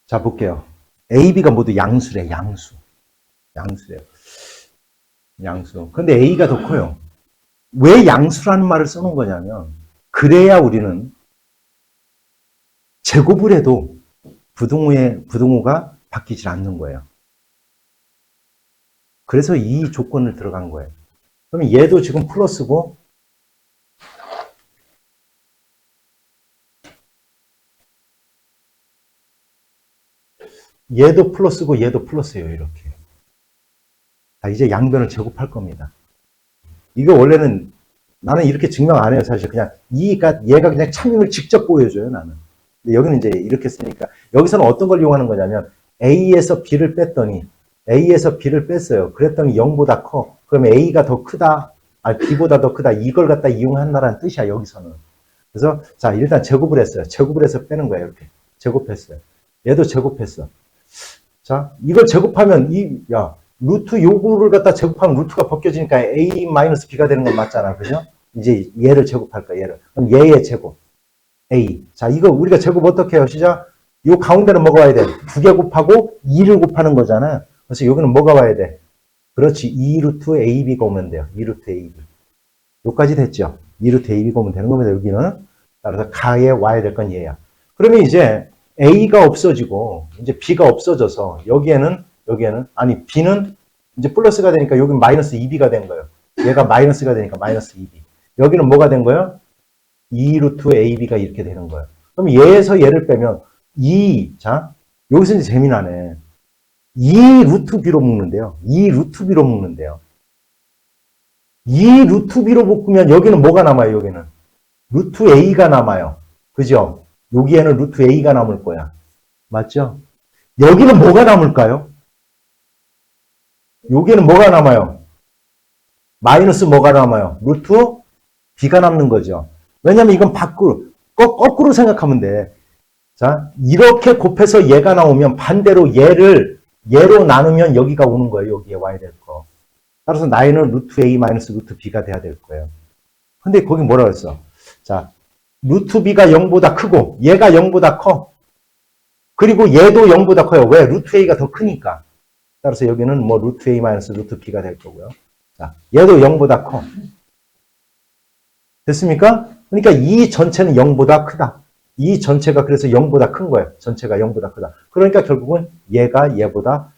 자, 볼게요. A, B가 모두 양수래, 양수. 양수래요. 양수. 근데 A가 더 커요. 왜 양수라는 말을 써놓은 거냐면, 그래야 우리는 제곱을 해도 부등호가 바뀌질 않는 거예요. 그래서 이 조건을 들어간 거예요. 그러면 얘도 지금 플러스고, 얘도 플러스고, 얘도 플러스예요, 이렇게. 자, 이제 양변을 제곱할 겁니다. 이거 원래는 나는 이렇게 증명 안 해요, 사실. 그냥 얘가 그냥 참임을 직접 보여줘요, 나는. 근데 여기는 이제 이렇게 쓰니까. 여기서는 어떤 걸 이용하는 거냐면, A에서 B를 뺐더니, A에서 B를 뺐어요. 그랬더니 0보다 커. 그러면 A가 더 크다, B보다 더 크다. 이걸 갖다 이용한다는 뜻이야, 여기서는. 그래서, 자, 일단 제곱을 했어요. 제곱을 해서 빼는 거예요, 이렇게. 제곱했어요. 얘도 제곱했어. 자, 이걸 제곱하면, 루트 요구를 갖다 제곱하면 루트가 벗겨지니까 A-B가 되는 건 맞잖아. 그죠? 이제 얘를 제곱할 거야, 얘를. 그럼 얘의 제곱. A. 자, 이거 우리가 제곱 어떻게 해요? 시작. 요 가운데는 뭐가 와야 돼? 2개 곱하고 2를 곱하는 거잖아요. 그래서 여기는 뭐가 와야 돼? 그렇지. 2루트 AB가 오면 돼요. 2루트 AB. 요까지 됐죠? 2루트 AB가 오면 되는 겁니다. 여기는. 따라서 가에 와야 될 건 얘야. 그러면 이제 A가 없어지고 이제 B가 없어져서 여기에는 아니 B는 이제 플러스가 되니까 여기 마이너스 2B가 된 거예요. 얘가 마이너스가 되니까 마이너스 2B. 여기는 뭐가 된 거예요? 2루트 AB가 이렇게 되는 거예요. 그럼 얘에서 얘를 빼면 2, 자, 여기서 이제 재미나네. 2루트 B로 묶는데요. 2루트 B로 묶는데요. 2루트 B로 묶으면 여기는 뭐가 남아요, 여기는? 루트 A가 남아요. 그죠? 여기에는 루트 A가 남을 거야. 맞죠? 여기는 뭐가 남을까요? 여기는 뭐가 남아요? 마이너스 뭐가 남아요? 루트 B가 남는 거죠. 왜냐면 이건 거꾸로 생각하면 돼. 자, 이렇게 곱해서 얘가 나오면 반대로 얘로 나누면 여기가 오는 거예요. 여기에 와야 될 거. 따라서 나이는 루트 A 마이너스 루트 B가 돼야 될 거예요. 근데 거기 뭐라 그랬어? 자, 루트 B가 0보다 크고 얘가 0보다 커. 그리고 얘도 0보다 커요. 왜? 루트 A가 더 크니까. 따라서 여기는 뭐 루트 A 마이너스 루트 B가 될 거고요. 자, 얘도 0보다 커. 됐습니까? 그러니까 이 전체는 0보다 크다. 이 전체가 그래서 0보다 큰 거예요. 전체가 0보다 크다. 그러니까 결국은 얘가 얘보다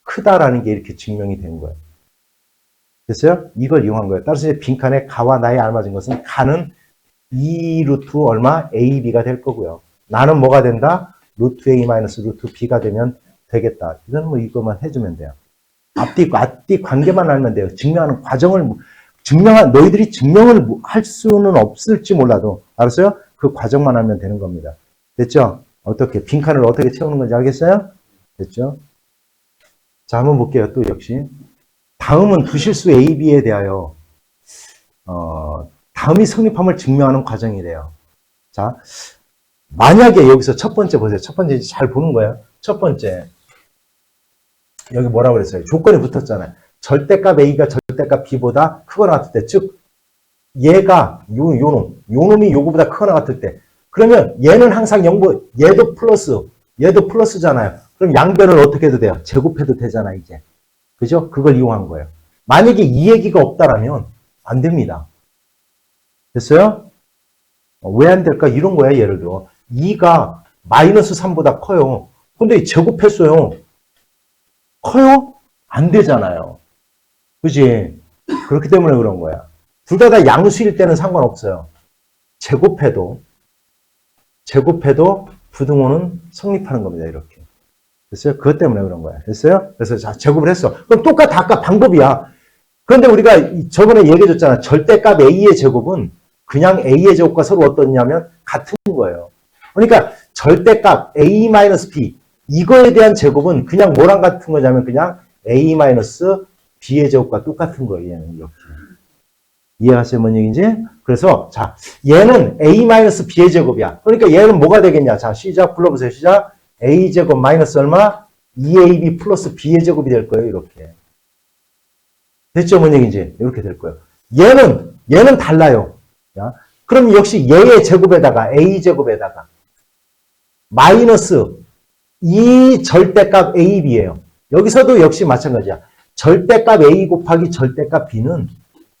크다라는 게 이렇게 증명이 된 거예요. 됐어요? 이걸 이용한 거예요. 따라서 이제 빈칸에 가와 나에 알맞은 것은 가는 2루트 얼마? AB가 될 거고요. 나는 뭐가 된다? 루트 A 마이너스 루트 B가 되면 되겠다. 이건 뭐 이것만 해주면 돼요. 앞뒤 관계만 알면 돼요. 증명하는 과정을, 너희들이 증명을 할 수는 없을지 몰라도, 알았어요? 그 과정만 알면 되는 겁니다. 됐죠? 어떻게, 빈칸을 어떻게 채우는 건지 알겠어요? 됐죠? 자, 한번 볼게요. 또 역시. 다음은 부실수 A, B에 대하여, 다음이 성립함을 증명하는 과정이래요. 자, 만약에 여기서 첫 번째 보세요. 첫 번째 잘 보는 거예요. 첫 번째. 여기 뭐라고 그랬어요? 조건이 붙었잖아요. 절대값 A가 절대값 B보다 크거나 같을 때, 즉, 얘가, 요놈이 요거보다 크거나 같을 때, 그러면 얘는 항상 얘도 플러스잖아요. 그럼 양변을 어떻게 해도 돼요? 제곱해도 되잖아, 이제. 그죠? 그걸 이용한 거예요. 만약에 이 얘기가 없다라면, 안 됩니다. 됐어요? 왜 안 될까? 이런 거야, 예를 들어. 2가 마이너스 3보다 커요. 근데 제곱했어요. 커요? 안 되잖아요. 그지? 그렇기 때문에 그런 거야. 둘 다 양수일 때는 상관없어요. 제곱해도 부등호는 성립하는 겁니다. 이렇게. 됐어요? 그것 때문에 그런 거야. 됐어요? 그래서 자, 제곱을 했어. 그럼 똑같아. 아까 방법이야. 그런데 우리가 저번에 얘기해줬잖아. 절대값 A의 제곱은 그냥 A의 제곱과 서로 어떻냐면 같은 거예요. 그러니까 절대값 A-B 이거에 대한 제곱은 그냥 뭐랑 같은 거냐면 그냥 A-B의 제곱과 똑같은 거예요. 얘는 이렇게. 이해하세요? 뭔 얘기인지? 그래서 자, 얘는 A-B의 제곱이야. 그러니까 얘는 뭐가 되겠냐? 자, 시작 불러보세요. 시작. A제곱 마이너스 얼마? 2AB 플러스 B의 제곱이 될 거예요. 이렇게. 됐죠? 뭔 얘기인지? 이렇게 될 거예요. 얘는 달라요. 자, 그럼 역시 얘의 제곱에다가 A제곱에다가 마이너스 이 절대값 A, B예요. 여기서도 역시 마찬가지야. 절대값 A 곱하기 절대값 B는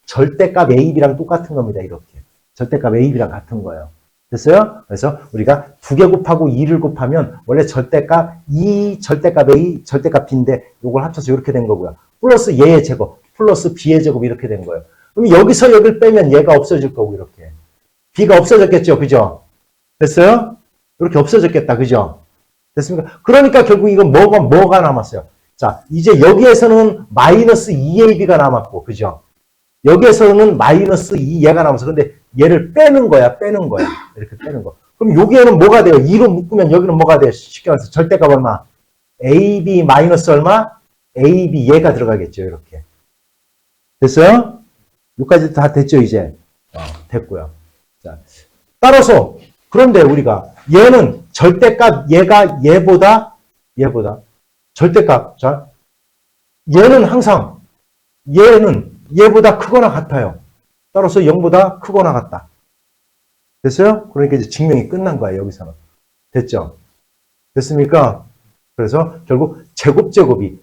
절대값 A, B랑 똑같은 겁니다. 이렇게. 절대값 A, B랑 같은 거예요. 됐어요? 그래서 우리가 2개 곱하고 2를 곱하면 원래 절대값 2, 절대값 A, 절대값 B인데 이걸 합쳐서 이렇게 된 거고요. 플러스 얘의 제곱, 플러스 B의 제곱 이렇게 된 거예요. 그럼 여기서 여기를 빼면 얘가 없어질 거고 이렇게. B가 없어졌겠죠. 그죠? 됐어요? 이렇게 없어졌겠다. 그죠? 됐습니까? 그러니까 결국 이건 뭐가 남았어요? 자, 이제 여기에서는 마이너스 2AB가 남았고, 그죠? 여기에서는 마이너스 2얘가 남았어. 근데 얘를 빼는 거야. 이렇게 빼는 거. 그럼 여기에는 뭐가 돼요? 2로 묶으면 여기는 뭐가 돼요? 쉽게 말해서 절대값 얼마? AB 마이너스 얼마? AB 얘가 들어가겠죠. 이렇게. 됐어요? 여기까지 다 됐죠, 이제? 됐고요. 자, 따라서, 그런데 우리가 얘는 절대값 얘가 얘보다 절대값. 자, 얘는 항상 얘는 얘보다 크거나 같아요. 따라서 0보다 크거나 같다. 됐어요? 그러니까 이제 증명이 끝난 거예요, 여기서는. 됐죠? 됐습니까? 그래서 결국 제곱이,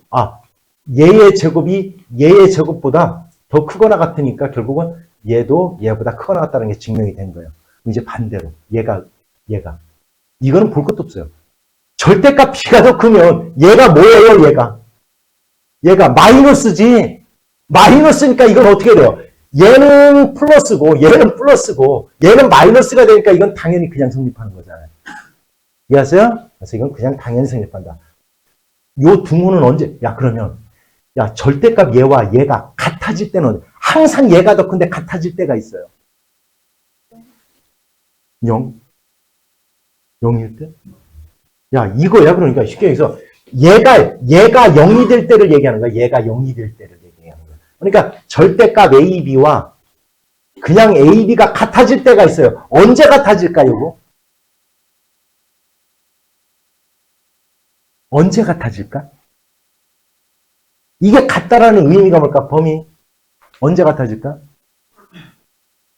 얘의 제곱이 얘의 제곱보다 더 크거나 같으니까 결국은 얘도 얘보다 크거나 같다는 게 증명이 된 거예요. 이제 반대로, 얘가. 이거는 볼 것도 없어요. 절대값 B가 더 크면 얘가 뭐예요, 얘가 마이너스지. 마이너스니까 이건 어떻게 돼요? 얘는 플러스고 얘는 마이너스가 되니까 이건 당연히 그냥 성립하는 거잖아요. 이해하세요? 그래서 이건 그냥 당연히 성립한다. 요 두문은 언제? 그러면 절대값 얘와 얘가 같아질 때는 항상 얘가 더 큰데 같아질 때가 있어요. 0? 0일 때? 이거야. 그러니까 쉽게 얘기해서 얘가 0이 될 때를 얘기하는 거야. 얘가 0이 될 때를 얘기하는 거야. 그러니까 절대값 A, B와 그냥 A, B가 같아질 때가 있어요. 언제 같아질까요? 언제 같아질까? 이게 같다라는 의미가 뭘까? 범위. 언제 같아질까?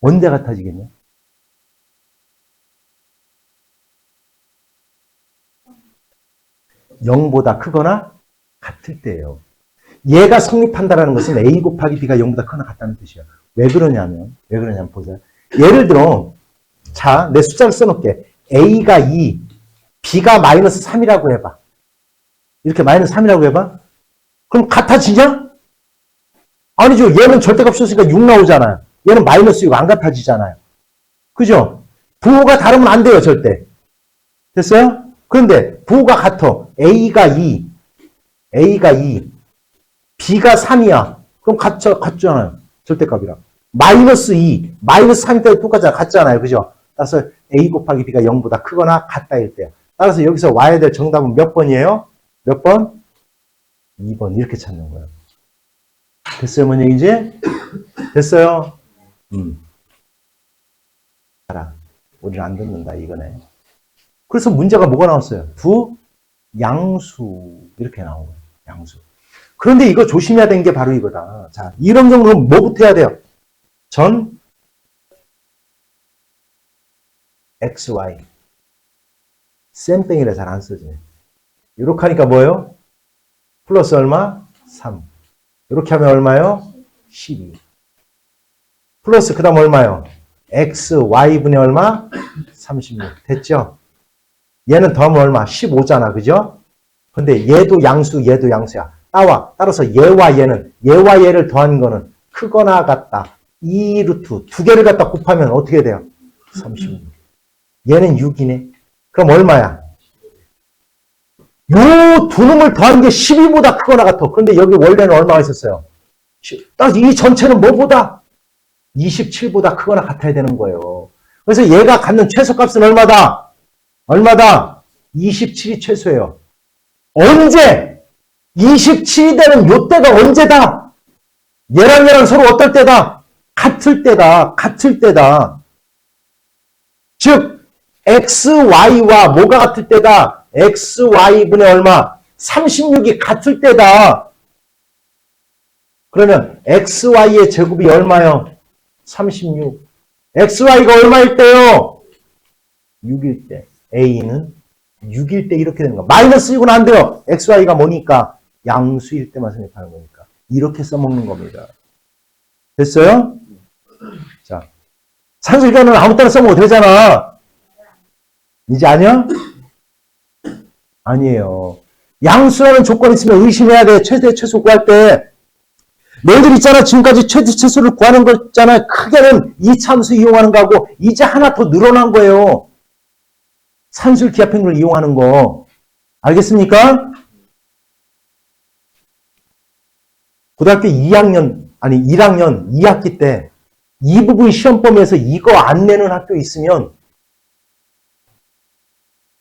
언제 같아지겠냐? (0보다) 크거나 같을 때예요. 얘가 성립한다는 것은 A 곱하기 B가 0보다 크거나 같다는 뜻이에요. 왜 그러냐면 보세요. 예를 들어, 자, 내 숫자를 써놓을게. A가 2, B가 마이너스 3이라고 해봐. 이렇게 마이너스 3이라고 해봐. 그럼 같아지냐? 아니죠. 얘는 절대값 없으니까 6 나오잖아요. 얘는 마이너스 6 안 같아지잖아요. 그죠? 부호가 다르면 안 돼요, 절대. 됐어요? 그런데 부호가 같아. A가 2, B가 3이야. 그럼 같잖아요. 절대값이랑. 마이너스 2, 마이너스 3이 때도 똑같잖아요. 같잖아요. 그죠? 따라서 A 곱하기 B가 0보다 크거나 같다일 때. 따라서 여기서 와야 될 정답은 몇 번이에요? 몇 번? 2번. 이렇게 찾는 거예요. 됐어요, 뭔 얘기지? 됐어요? 알아. 우리는 안 듣는다, 이거네. 그래서 문제가 뭐가 나왔어요? 두 양수. 이렇게 나온 거예요. 양수. 그런데 이거 조심해야 되는 게 바로 이거다. 자, 이런 경우는 뭐부터 해야 돼요? 전 XY. 쌤땡이라 잘 안 써지네. 이렇게 하니까 뭐예요? 플러스 얼마? 3. 이렇게 하면 얼마요? 12. 플러스 그 다음 얼마요? XY분의 얼마? 36. 됐죠? 얘는 더하면 얼마? 15잖아. 그죠? 근데 얘도 양수야. 따라서 얘와 얘를 더한 거는 크거나 같다. 2루트. 두 개를 갖다 곱하면 어떻게 돼요? 36. 얘는 6이네. 그럼 얼마야? 요 두 놈을 더한 게 12보다 크거나 같아. 그런데 여기 원래는 얼마가 있었어요? 따라서 이 전체는 뭐보다? 27보다 크거나 같아야 되는 거예요. 그래서 얘가 갖는 최소값은 얼마다? 27이 최소예요. 언제? 27이 되는 요 때가 언제다? 얘랑 서로 어떨 때다? 같을 때다. 즉, XY와 뭐가 같을 때다? XY분의 얼마? 36이 같을 때다. 그러면 XY의 제곱이 얼마요? 36. XY가 얼마일 때요? 6일 때. A는 6일 때 이렇게 되는 거. 마이너스 6은 안 돼요. xy가 뭐니까? 양수일 때만 성립하는 거니까. 이렇게 써먹는 겁니다. 됐어요? 자, 산술변은 아무 때나 써먹어도 되잖아. 이제 아니야? 아니에요. 양수라는 조건이 있으면 의심해야 돼. 최대, 최소 구할 때. 너희들 있잖아. 지금까지 최대, 최소를 구하는 거 있잖아. 크게는 이 참수 이용하는 거하고 이제 하나 더 늘어난 거예요. 산술 기하평균을 이용하는 거. 알겠습니까? 고등학교 2학년, 아니 1학년 2학기 때 이 부분 시험범위에서 이거 안 내는 학교 있으면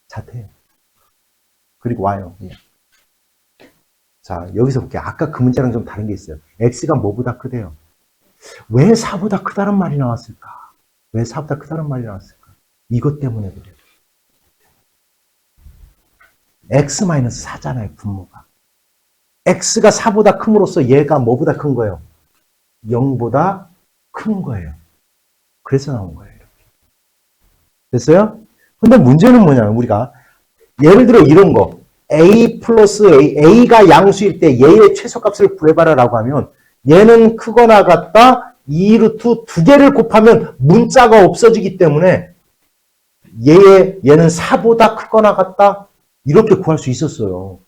자퇴해요. 그리고 와요. 그냥. 자, 여기서 볼게요. 아까 그 문제랑 좀 다른 게 있어요. x가 뭐보다 크대요? 왜 4보다 크다는 말이 나왔을까? 왜 4보다 크다는 말이 나왔을까? 이것 때문에 그래요. x-4잖아요, 분모가. x가 4보다 큼으로써 얘가 뭐보다 큰 거예요? 0보다 큰 거예요. 그래서 나온 거예요. 됐어요? 근데 문제는 뭐냐면 우리가 예를 들어 이런 거 a 플러스 a가 양수일 때 얘의 최소값을 구해봐라 라고 하면 얘는 크거나 같다 2루트 두 개를 곱하면 문자가 없어지기 때문에 얘는 4보다 크거나 같다 이렇게 구할 수 있었어요.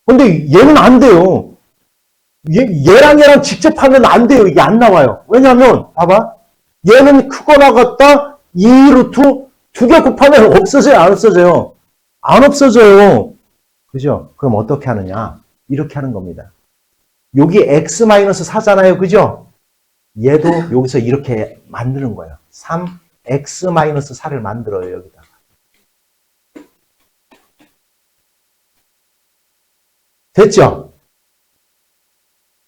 근데 얘는 안 돼요. 얘랑 얘랑 직접 하면 안 돼요. 이게 안 나와요. 왜냐하면 봐봐. 얘는 크거나 같다 2루트 두 개 곱하면 없어져요? 안 없어져요? 안 없어져요. 그죠? 그럼 어떻게 하느냐? 이렇게 하는 겁니다. 여기 x-4잖아요. 그죠? 얘도 여기서 이렇게 만드는 거예요. 3x-4를 만들어요. 여기다가. 됐죠?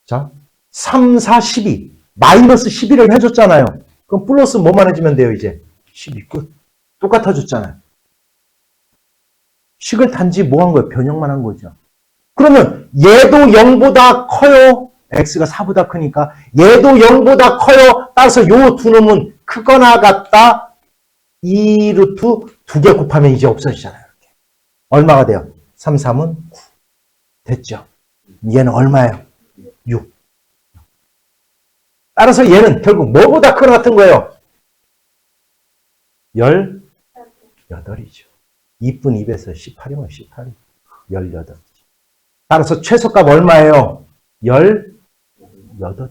자, 3, 4, 12. 마이너스 12를 해줬잖아요. 그럼 플러스 뭐만 해주면 돼요, 이제? 12 끝. 똑같아졌잖아요. 식을 단지 뭐 한 거예요? 변형만 한 거죠. 그러면 얘도 0보다 커요. x가 4보다 크니까. 얘도 0보다 커요. 따라서 요 두 놈은 크거나 같다. 2루트 두 개 곱하면 이제 없어지잖아요. 이렇게. 얼마가 돼요? 3, 3은 9. 됐죠? 얘는 얼마예요? 6. 따라서 얘는 결국 뭐보다 크거나 같은 거예요? 18이죠. 2분 2에서 18이면 18이 18이죠. 따라서 최소값 얼마예요? 18이다.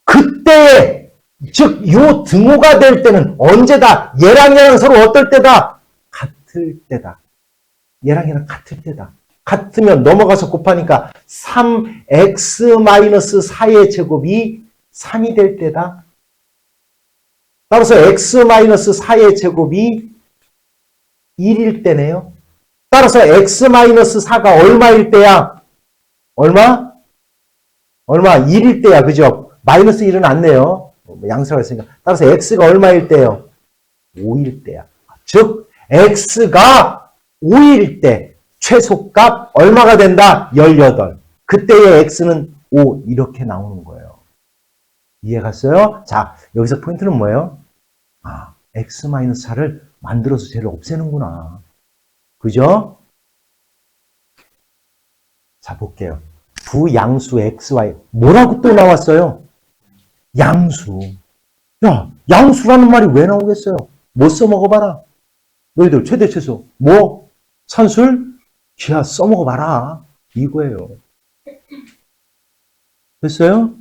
그때 즉 요 등호가 될 때는 언제다? 얘랑 서로 어떨 때다? 같을 때다. 얘랑 얘랑 같을 때다. 같으면 넘어가서 곱하니까 3x-4의 제곱이 3이 될 때다. 따라서 x-4의 제곱이 1일 때네요. 따라서 x-4가 얼마일 때야? 얼마? 1일 때야. 그죠? 마이너스 1은 안 내요. 양수가 있으니까. 따라서 x가 얼마일 때요? 5일 때야. 즉 x가 5일 때 최소값 얼마가 된다? 18. 그때의 x는 5 이렇게 나오는 거예요. 이해갔어요? 자, 여기서 포인트는 뭐예요? 아, x-4를 만들어서 쟤를 없애는구나. 그죠? 자, 볼게요. 부양수 xy. 뭐라고 또 나왔어요? 양수. 야, 양수라는 말이 왜 나오겠어요? 뭐 써먹어봐라. 너희들 최대 최소. 뭐? 산술? 기하 써먹어봐라. 이거예요. 됐어요?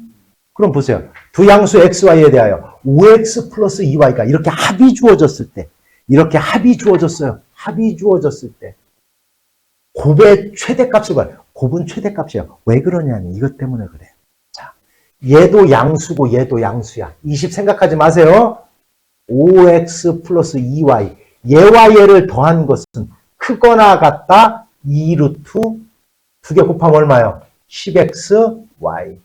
그럼 보세요. 두 양수 xy에 대하여 5x 플러스 2y가 이렇게 합이 주어졌을 때, 이렇게 합이 주어졌어요. 합이 주어졌을 때, 곱의 최대값을 봐요. 곱은 최대값이에요. 왜 그러냐면 이것 때문에 그래요. 자, 얘도 양수고 얘도 양수야. 20 생각하지 마세요. 5x 플러스 2y. 얘와 얘를 더한 것은 크거나 같다. 2루트 두 개 곱하면 얼마요? 10xy.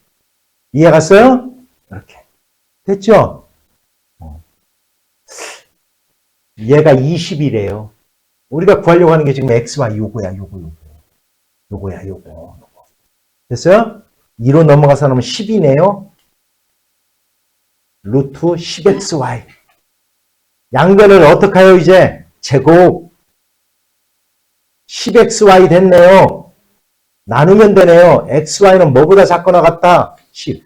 이해갔어요? 이렇게. 됐죠? 얘가 20이래요. 우리가 구하려고 하는 게 지금 xy 요거야. 요거야. 됐어요? 2로 넘어가서 하면 10이네요. 루트 10xy. 양변을 어떻게 해요, 이제? 제곱. 10xy 됐네요. 나누면 되네요. xy는 뭐보다 작거나 같다? 10.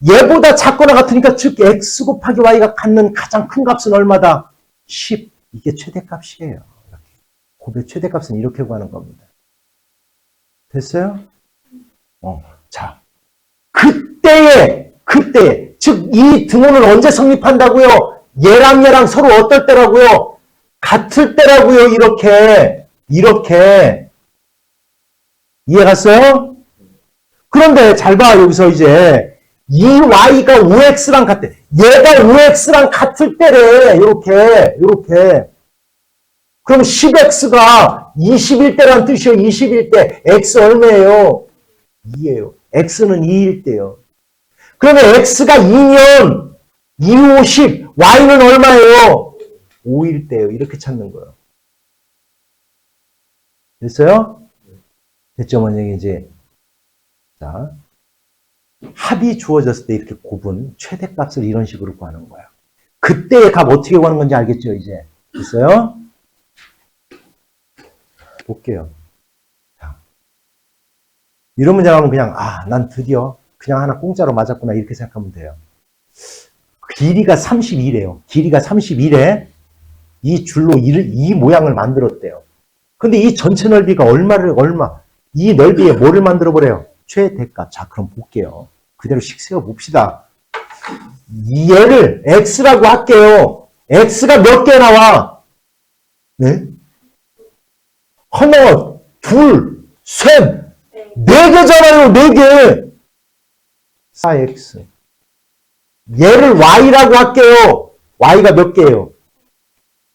얘보다 작거나 같으니까 즉 x 곱하기 y가 갖는 가장 큰 값은 얼마다? 10. 이게 최대값이에요. 곱의 최대값은 이렇게 구하는 겁니다. 됐어요? 자, 그때에, 즉 이 등호는 언제 성립한다고요? 얘랑 서로 어떨 때라고요? 같을 때라고요. 이렇게. 이해 갔어요? 그런데 잘 봐. 여기서 이제 이 y가 5x랑 같대. 얘가 5x랑 같을 때래. 이렇게. 그럼 10x가 21대란 뜻이요. 21대. x 얼마예요? 2예요. x는 2일 때요. 그러면 x가 2면 2, 5, 10. y는 얼마예요? 5일 때요. 이렇게 찾는 거예요. 됐어요? 됐죠? 만약에 이제 자 합이 주어졌을 때 이렇게 곱은 최대값을 이런 식으로 구하는 거예요. 그때의 값 어떻게 구하는 건지 알겠죠? 이제 됐어요? 볼게요. 자, 이런 문제 나오면 그냥 난 드디어 그냥 하나 공짜로 맞았구나 이렇게 생각하면 돼요. 길이가 32래요. 길이가 32래. 이 줄로 이 모양을 만들었대요. 근데 이 전체 넓이가 얼마? 이 넓이에 뭐를 만들어 보래요? 최대값. 자, 그럼 볼게요. 그대로 식세워 봅시다. 얘를 x라고 할게요. x가 몇 개 나와? 네? 하나, 둘, 셋, 네 개잖아요. 네 개. 4x. 얘를 y라고 할게요. y가 몇 개예요?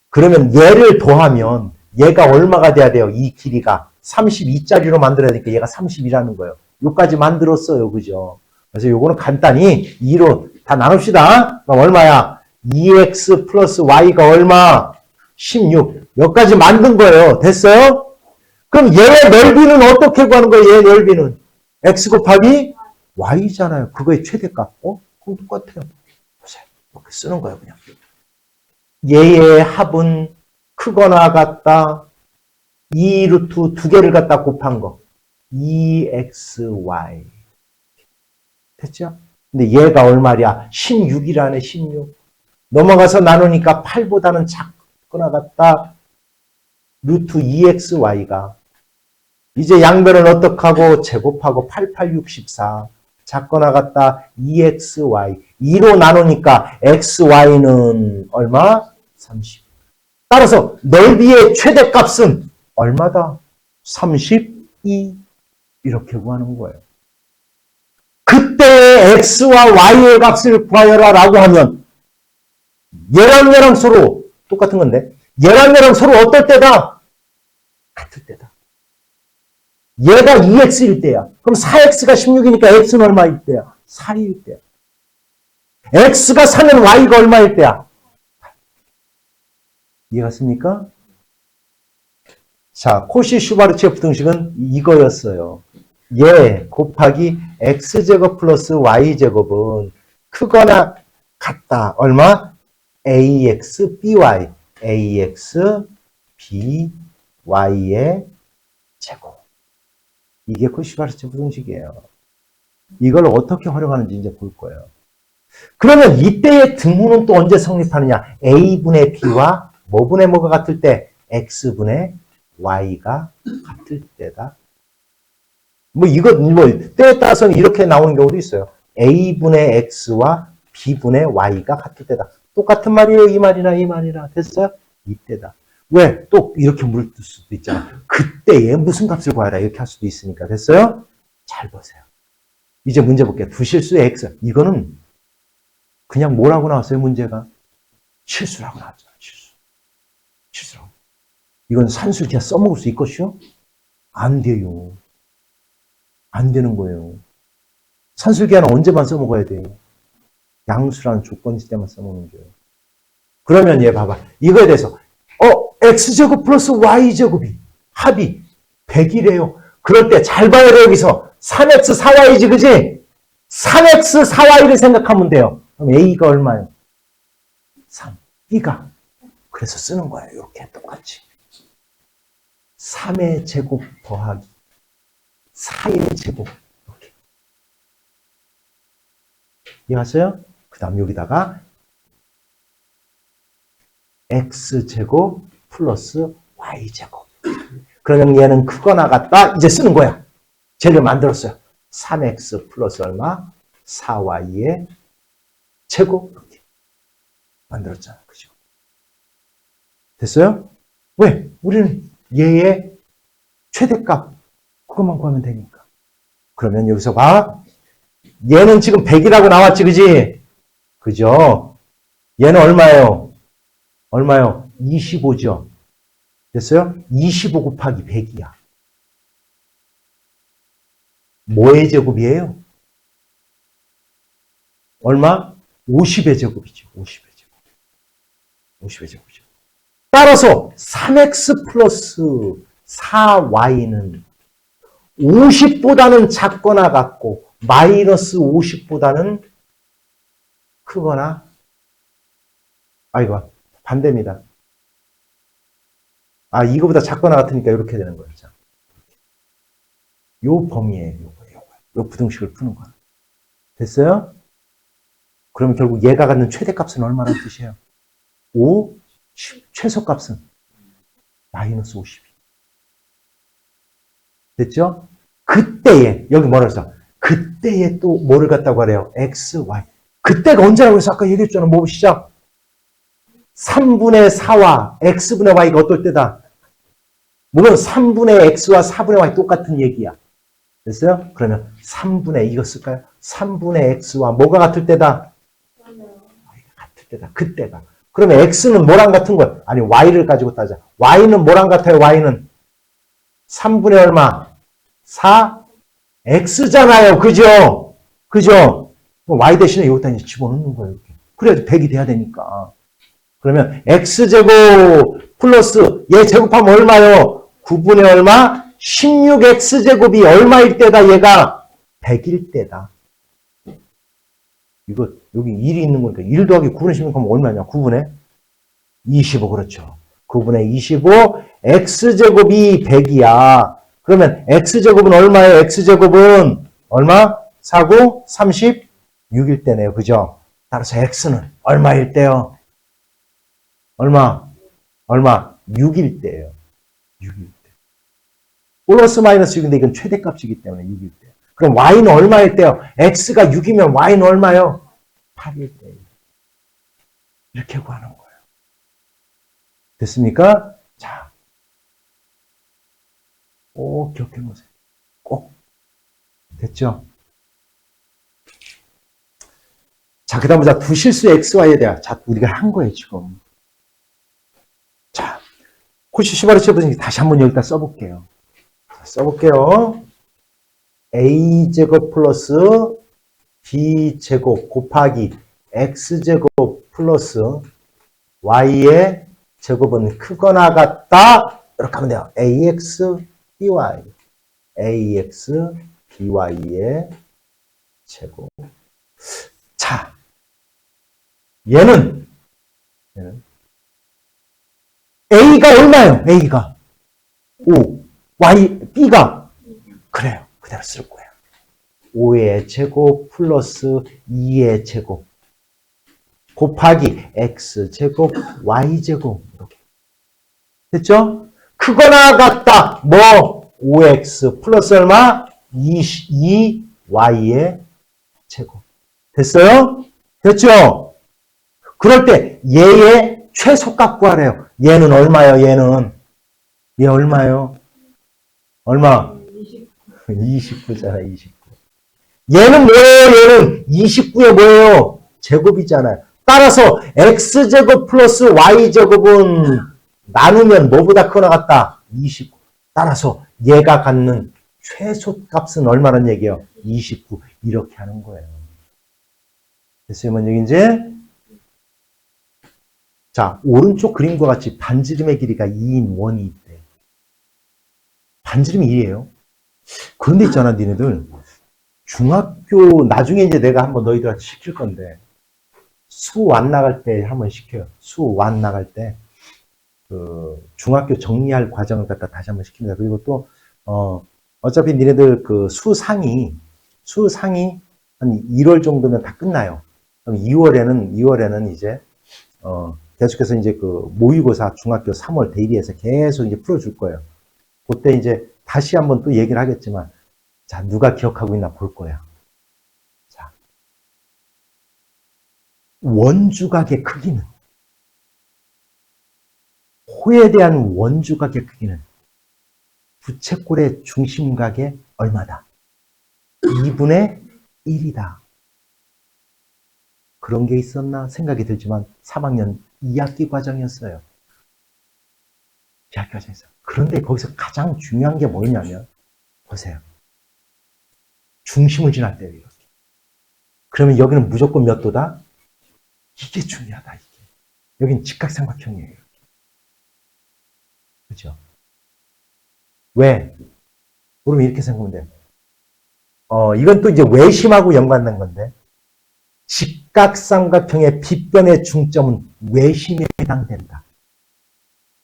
그러면 얘를 더하면 얘가 얼마가 돼야 돼요? 이 길이가 32짜리로 만들어야 되니까 얘가 30이라는 거예요. 요까지 만들었어요. 그죠? 그래서 요거는 간단히 2로 다 나눕시다. 그럼 얼마야? 2x 플러스 y가 얼마? 16. 여기까지 만든 거예요. 됐어요? 그럼 얘의 넓이는 어떻게 구하는 거예요? 얘의 넓이는? x 곱하기 y잖아요. 그거의 최대값. 그럼 똑같아요. 보세요. 이렇게 쓰는 거예요. 그냥. 얘의 합은 크거나 같다. 2 루트 두 개를 갖다 곱한 거. 2xy. 됐죠? 근데 얘가 얼마냐? 16이라네, 16. 넘어가서 나누니까 8보다는 작거나 같다. 루트 2xy가. 이제 양변을 어떻게 하고 제곱하고 8, 8, 64. 작거나 같다. 2xy. 2로 나누니까 xy는 얼마? 30. 따라서 넓이의 최대값은 얼마다? 32. 이렇게 구하는 거예요. 그때 x와 y의 값을 구하여라 라고 하면 얘랑 서로 똑같은 건데 얘랑 서로 어떨 때다? 같을 때다. 얘가 2x일 때야. 그럼 4x가 16이니까 x는 얼마일 때야? 4일 때야. x가 4면 y가 얼마일 때야? 이해갔습니까? 자, 코시-슈바르체 부등식은 이거였어요. 얘 곱하기 x제곱 플러스 y제곱은 크거나 같다. 얼마? ax by ax by의 제곱. 이게 코시-슈바르체 부등식이에요. 이걸 어떻게 활용하는지 이제 볼 거예요. 그러면 이때의 등호는 또 언제 성립하느냐? a분의 b와 뭐분의 뭐가 같을 때? x분의 y가 같을 때다. 때에 따라서는 이렇게 나오는 경우도 있어요. a분의 x와 b분의 y가 같을 때다. 똑같은 말이에요. 이 말이나. 됐어요? 이때다. 왜? 또 이렇게 물을 수도 있잖아. 그때에 무슨 값을 구하라. 이렇게 할 수도 있으니까. 됐어요? 잘 보세요. 이제 문제 볼게요. 두실수의 x. 이거는 그냥 뭐라고 나왔어요? 문제가? 실수라고 나왔잖아. 실수라고. 이건 산술 그냥 써먹을 수 있겠죠? 안 돼요. 안 되는 거예요. 산술기하는 언제만 써먹어야 돼요? 양수라는 조건지 때만 써먹는 거예요. 그러면 얘 봐봐. 이거에 대해서 x제곱 플러스 y제곱이 합이 100이래요. 그럴 때 잘 봐야 돼. 여기서 3x 4y지 그지? 3x 4y를 생각하면 돼요. 그럼 a가 얼마예요? 3. b가. 그래서 쓰는 거예요. 이렇게 똑같이. 3의 제곱 더하기 4의 제곱. 이렇게. 이해하세요? 그 다음 여기다가 x제곱 플러스 y제곱. 그러면 얘는 크거나 같다. 이제 쓰는 거야. 쟤를 만들었어요. 3x 플러스 얼마? 4y의 제곱. 이렇게 만들었잖아. 그죠? 됐어요? 왜? 우리는 얘의 최대값 그것만 구하면 되니까. 그러면 여기서 봐. 얘는 지금 100이라고 나왔지. 그지? 그죠? 얘는 얼마예요? 얼마요? 25죠. 됐어요? 25 곱하기 100이야. 뭐의 제곱이에요? 얼마? 50의 제곱이죠. 50의 제곱. 50의 제곱이죠. 따라서 3x 플러스 4y는 50보다는 작거나 같고 마이너스 50보다는 크거나 이거 반대입니다. 이거보다 작거나 같으니까 이렇게 되는 거예요. 자. 요 범위에 요 부등식을 푸는 거야. 됐어요? 그러면 결국 얘가 갖는 최대값은 얼마라는 뜻이에요? 5, 최소값은 마이너스 50. 됐죠? 그때에, 여기 뭐라 했어? 그때에 또 뭐를 갖다고 하래요? x, y. 그때가 언제라고 해서 아까 얘기했잖아. 뭐 시작? 3분의 4와 x분의 y가 어떨 때다? 물론 3분의 x와 4분의 y 똑같은 얘기야. 됐어요? 그러면 3분의 이거 쓸까요? 3분의 x와 뭐가 같을 때다? y가 같을 때다. 그때가. 그러면 x는 뭐랑 같은 거야? 아니 y를 가지고 따자. y는 뭐랑 같아요? y는 3분의 얼마? 4 x잖아요. 그죠? 그죠? y 대신에 여기다 이제 집어넣는 거예요. 이렇게. 그래야지 100이 돼야 되니까. 그러면 x제곱 플러스 얘 제곱하면 얼마요? 9분의 얼마? 16x제곱이 얼마일 때다? 얘가 100일 때다. 이거 여기 1이 있는 거니까 1 더하기 9분의 16하면 얼마냐? 9분의 25 그렇죠. 9분의 25 x제곱이 100이야. 그러면 x제곱은 얼마예요? x제곱은 얼마? 4구 36일 때네요. 그죠? 따라서 x는 얼마일 때요? 얼마? 6일 때예요. 6일 때. 플러스 마이너스 6인데 이건 최대값이기 때문에 6일 때. 그럼 y는 얼마일 때요? x가 6이면 y는 얼마요? 8일 때예요. 이렇게 구하는 거예요. 됐습니까? 자, 꼭 기억해 놓으세요. 꼭. 됐죠? 자, 그 다음 보자. 부실수 xy에 대한 우리가 한 거예요, 지금. 자, 코시 시바르체 분식 다시 한번 여기다 써볼게요. 써볼게요. a제곱 플러스 b제곱 곱하기 x제곱 플러스 y의 제곱은 크거나 같다. 이렇게 하면 돼요. ax by ax by의 제곱. 자, 얘는 a가 얼마예요? a가 5, b가 그래요. 그대로 쓸 거예요. 5의 제곱 플러스 2의 제곱 곱하기 x제곱 y제곱 이렇게. 됐죠? 크거나 같다. 뭐? 5x 플러스 얼마? 2y의 제곱. 됐어요? 됐죠? 그럴 때 얘의 최소값 구하래요. 얘는 얼마요? 얘 얼마요? 얼마? 29잖아, 29. 얘는 뭐예요? 얘는 29에 뭐예요? 제곱이잖아요. 따라서 x제곱 플러스 y제곱은 나누면 뭐보다 크거나 같다? 29. 따라서 얘가 갖는 최소값은 얼마란 얘기예요? 29. 이렇게 하는 거예요. 됐어요? 뭔 얘기인지? 자, 오른쪽 그림과 같이 반지름의 길이가 2인 원이 있대. 반지름이 2예요. 그런데 있잖아, 니네들. 중학교, 나중에 이제 내가 한번 너희들한테 시킬 건데, 수 완 나갈 때 한번 시켜요. 수 완 나갈 때. 그 중학교 정리할 과정을 갖다 다시 한번 시킵니다. 그리고 또 어차피 니네들 그 수상이 한 1월 정도면 다 끝나요. 그럼 2월에는 이제 계속해서 이제 그 모의고사 중학교 3월 대비해서 계속 이제 풀어줄 거예요. 그때 이제 다시 한번 또 얘기를 하겠지만, 자, 누가 기억하고 있나 볼 거야. 자, 원주각의 크기는, 호에 대한 원주각의 크기는 부채꼴의 중심각의 얼마다? 2분의 1이다. 그런 게 있었나 생각이 들지만 3학년 2학기 과정이었어요. 2학기 과정에서. 그런데 거기서 가장 중요한 게 뭐냐면, 보세요. 중심을 지날 때요, 이렇게. 그러면 여기는 무조건 몇 도다? 이게 중요하다, 이게. 여긴 직각삼각형이에요, 이렇게. 그죠? 왜? 그러면 이렇게 생각하면 돼요. 이건 또 이제 외심하고 연관된 건데, 직각삼각형의 빗변의 중점은 외심에 해당된다.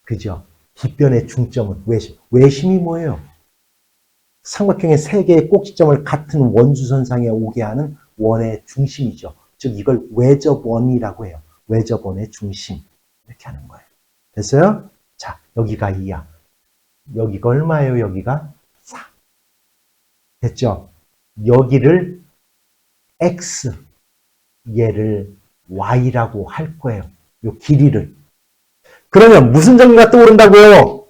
그죠? 빗변의 중점은 외심. 외심이 뭐예요? 삼각형의 세 개의 꼭지점을 같은 원주선상에 오게 하는 원의 중심이죠. 즉 이걸 외접원이라고 해요. 외접원의 중심. 이렇게 하는 거예요. 됐어요? 자, 여기가 2야. 여기가 얼마예요? 여기가 4. 됐죠? 여기를 x, 얘를 y라고 할 거예요. 요 길이를. 그러면 무슨 정리가 떠오른다고요?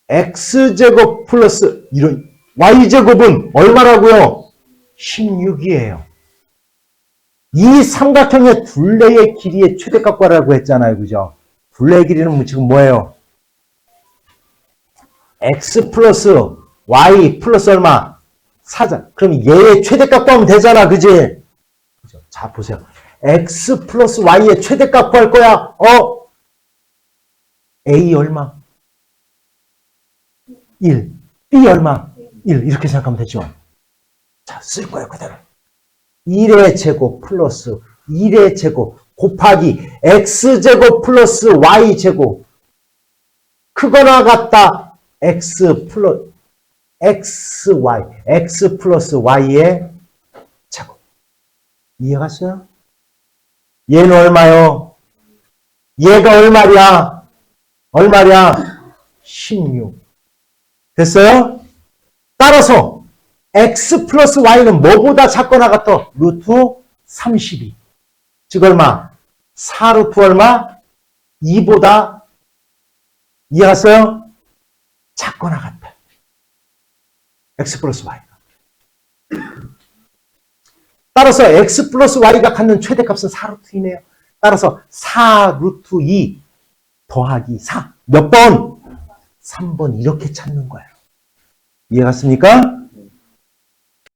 x제곱 플러스 이런 y제곱은 얼마라고요? 16이에요. 이 삼각형의 둘레의 길이의 최대값과라고 했잖아요. 그죠? 둘레의 길이는 지금 뭐예요? x 플러스 y 플러스 얼마? 4잖아. 그럼 얘의 최대값 구하면 되잖아. 그지? 그죠? 자, 보세요. x 플러스 y의 최대값 구할 거야. a 얼마? 1. b 얼마? 1. 이렇게 생각하면 되죠. 자, 쓸 거예요. 그대로. 1의 제곱 플러스 1의 제곱 곱하기 x제곱 플러스 y제곱. 크거나 같다. x 플러스 y의 제곱. 이해갔어요? 얘는 얼마요? 얘가 얼마냐? 얼마냐? 16. 됐어요? 따라서 x 플러스 y는 뭐보다 작거나 같아? 루트 32. 즉 얼마? 4 루트 얼마? 2보다 이해갔어요? 작거나 같아. x 플러스 y가. 따라서 x 플러스 y가 갖는 최대값은 4 루트 2네요. 따라서 4 루트 2 더하기 4. 몇 번? 3번 이렇게 찾는 거예요. 이해갔습니까?